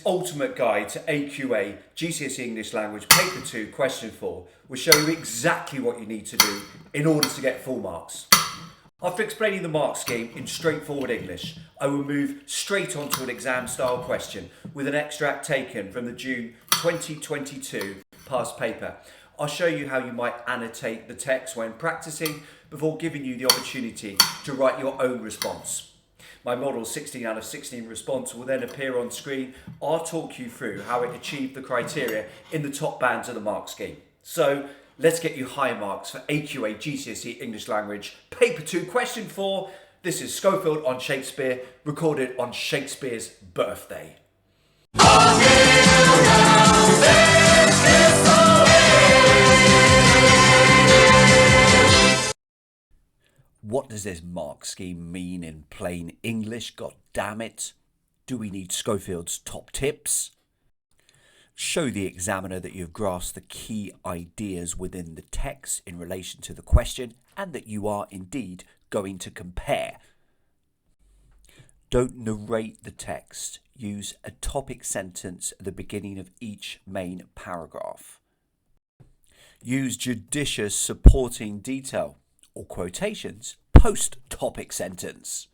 ultimate guide to AQA GCSE English Language Paper 2 Question 4 will show you exactly what you need to do in order to get full marks. After explaining the mark scheme in straightforward English, I will move straight on to an exam style question with an extract taken from the June 2022 past paper. I'll show you how you might annotate the text when practicing before giving you the opportunity to write your own response. My model 16 out of 16 response will then appear on screen. I'll talk you through how it achieved the criteria in the top bands of the mark scheme. So let's get you high marks for AQA GCSE English Language Paper 2 Question 4. This is Schofield on Shakespeare, recorded on Shakespeare's birthday. What does this mark scheme mean in plain English? God damn it. Do we need Schofield's top tips? Show the examiner that you've grasped the key ideas within the text in relation to the question and that you are indeed going to compare. Don't narrate the text. Use a topic sentence at the beginning of each main paragraph. Use judicious supporting detail or quotations post-topic sentence.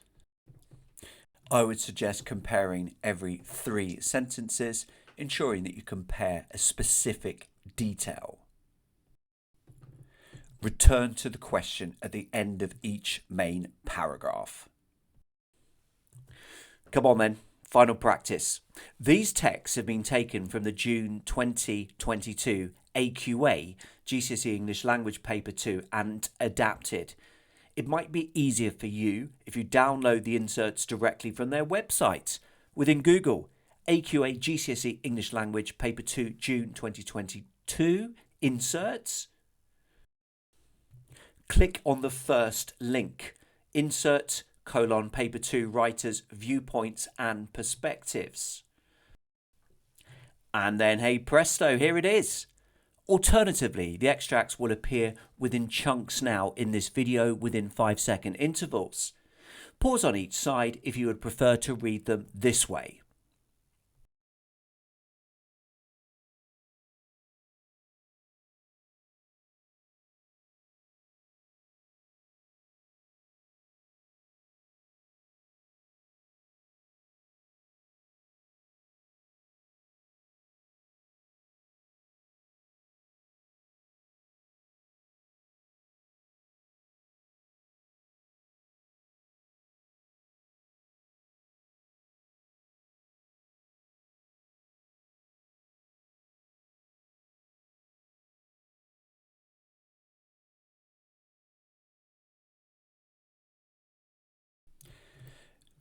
I would suggest comparing every 3 sentences, ensuring that you compare a specific detail. Return to the question at the end of each main paragraph. Come on then, final practice. These texts have been taken from the June 2022 AQA GCSE English Language Paper 2 and adapted. It might be easier for you if you download the inserts directly from their website. Within Google, AQA GCSE English Language Paper 2 June 2022 inserts. Click on the first link, insert : Paper 2 Writers, Viewpoints and Perspectives. And then, hey presto, here it is. Alternatively, the extracts will appear within chunks now in this video within 5-second intervals. Pause on each side if you would prefer to read them this way.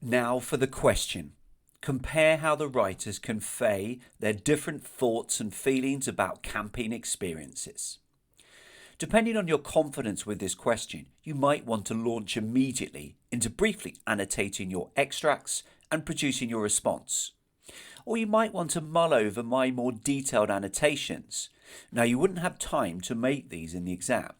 Now for the question. Compare how the writers convey their different thoughts and feelings about camping experiences. Depending on your confidence with this question, you might want to launch immediately into briefly annotating your extracts and producing your response. Or you might want to mull over my more detailed annotations. Now, you wouldn't have time to make these in the exam,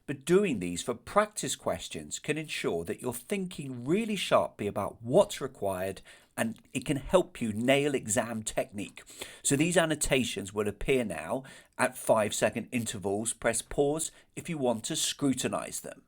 but doing these for practice questions can ensure that you're thinking really sharply about what's required, and it can help you nail exam technique. So these annotations will appear now at 5-second intervals. Press pause if you want to scrutinize them.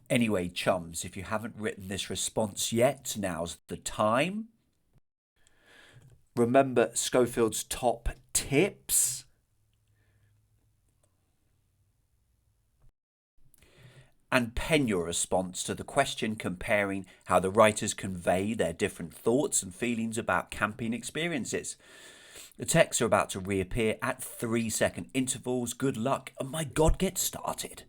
Anyway, chums, if you haven't written this response yet, now's the time. Remember Schofield's top tips. And pen your response to the question, comparing how the writers convey their different thoughts and feelings about camping experiences. The texts are about to reappear at 3-second intervals. Good luck, and my God, get started.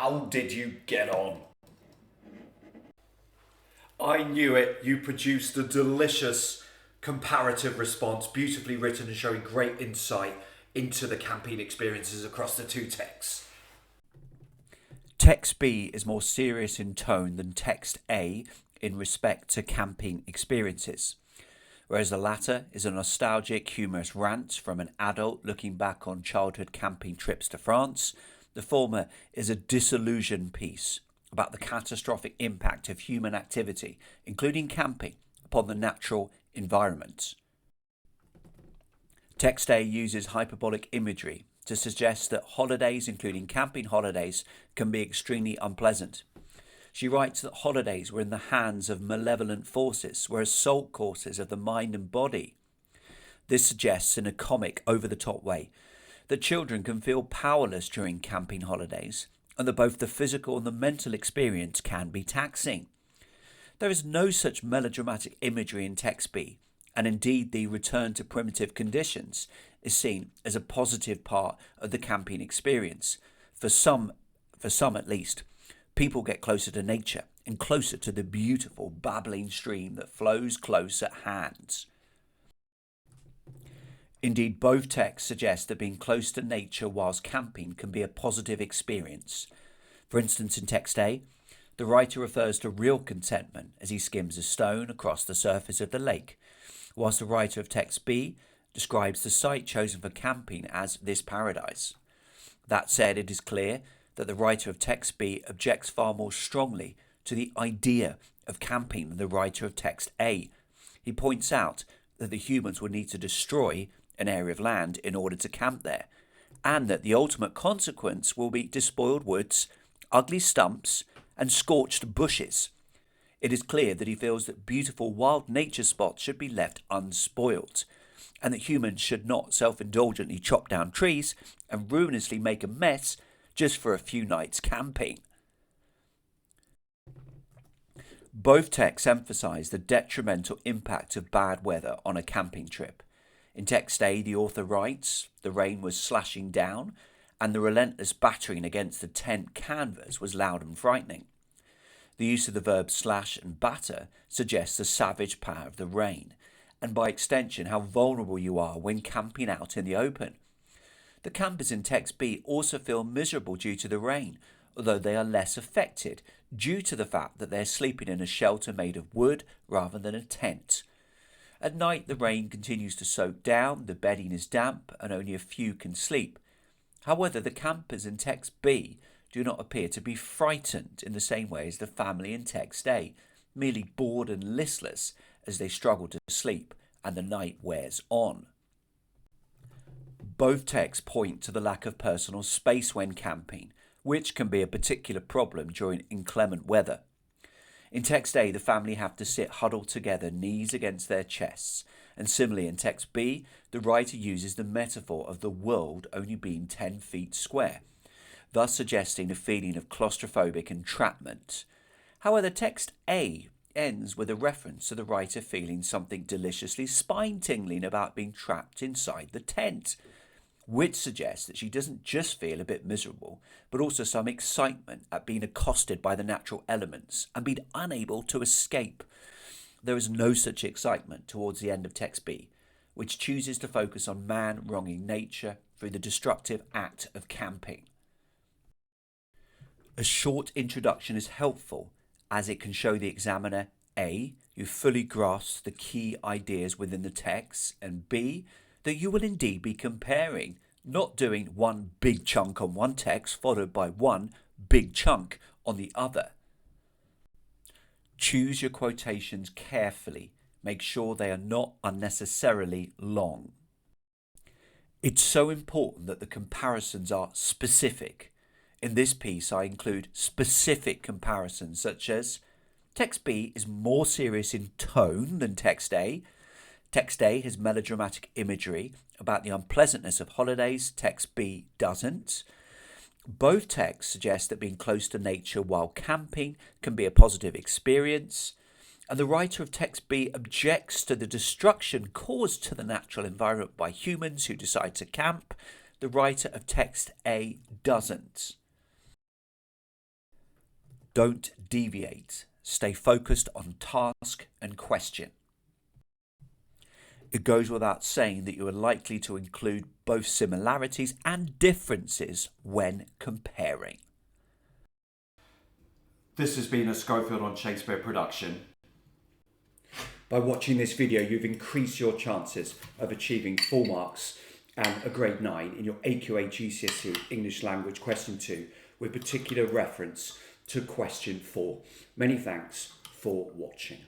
How did you get on? I knew it. You produced a delicious comparative response, beautifully written and showing great insight into the camping experiences across the two texts. Text B is more serious in tone than text A in respect to camping experiences, whereas the latter is a nostalgic, humorous rant from an adult looking back on childhood camping trips to France. The former is a disillusioned piece about the catastrophic impact of human activity, including camping, upon the natural environment. Text A uses hyperbolic imagery to suggest that holidays, including camping holidays, can be extremely unpleasant. She writes that holidays were in the hands of malevolent forces, were assault courses of the mind and body. This suggests, in a comic, over-the-top way, that children can feel powerless during camping holidays, and that both the physical and the mental experience can be taxing. There is no such melodramatic imagery in text B, and indeed the return to primitive conditions is seen as a positive part of the camping experience. For some at least, people get closer to nature and closer to the beautiful babbling stream that flows close at hand. Indeed, both texts suggest that being close to nature whilst camping can be a positive experience. For instance, in text A, the writer refers to real contentment as he skims a stone across the surface of the lake, whilst the writer of text B describes the site chosen for camping as this paradise. That said, it is clear that the writer of text B objects far more strongly to the idea of camping than the writer of text A. He points out that the humans would need to destroy an area of land in order to camp there, and that the ultimate consequence will be despoiled woods, ugly stumps, and scorched bushes. It is clear that he feels that beautiful wild nature spots should be left unspoilt, and that humans should not self-indulgently chop down trees and ruinously make a mess just for a few nights camping. Both texts emphasize the detrimental impact of bad weather on a camping trip. In text A, the author writes, "The rain was slashing down, and the relentless battering against the tent canvas was loud and frightening." The use of the verbs slash and batter suggests the savage power of the rain, and by extension how vulnerable you are when camping out in the open. The campers in text B also feel miserable due to the rain, although they are less affected due to the fact that they're sleeping in a shelter made of wood rather than a tent. At night, the rain continues to soak down, the bedding is damp, and only a few can sleep. However, the campers in text B do not appear to be frightened in the same way as the family in text A, merely bored and listless as they struggle to sleep and the night wears on. Both texts point to the lack of personal space when camping, which can be a particular problem during inclement weather. In text A, the family have to sit huddled together, knees against their chests, and similarly in text B, the writer uses the metaphor of the world only being 10 feet square, thus suggesting a feeling of claustrophobic entrapment. However, text A ends with a reference to the writer feeling something deliciously spine-tingling about being trapped inside the tent, which suggests that she doesn't just feel a bit miserable, but also some excitement at being accosted by the natural elements and being unable to escape. There is no such excitement towards the end of text B, which chooses to focus on man wronging nature through the destructive act of camping. A short introduction is helpful as it can show the examiner A, you fully grasp the key ideas within the text, and B, that you will indeed be comparing, not doing one big chunk on one text followed by one big chunk on the other. Choose your quotations carefully. Make sure they are not unnecessarily long. It's so important that the comparisons are specific. In this piece, I include specific comparisons such as text B is more serious in tone than text A. Text A has melodramatic imagery about the unpleasantness of holidays. Text B doesn't. Both texts suggest that being close to nature while camping can be a positive experience. And the writer of text B objects to the destruction caused to the natural environment by humans who decide to camp. The writer of text A doesn't. Don't deviate. Stay focused on task and question. It goes without saying that you are likely to include both similarities and differences when comparing. This has been a Schofield on Shakespeare production. By watching this video, you've increased your chances of achieving full marks and a grade 9 in your AQA GCSE English Language Question 2 with particular reference to Question 4. Many thanks for watching.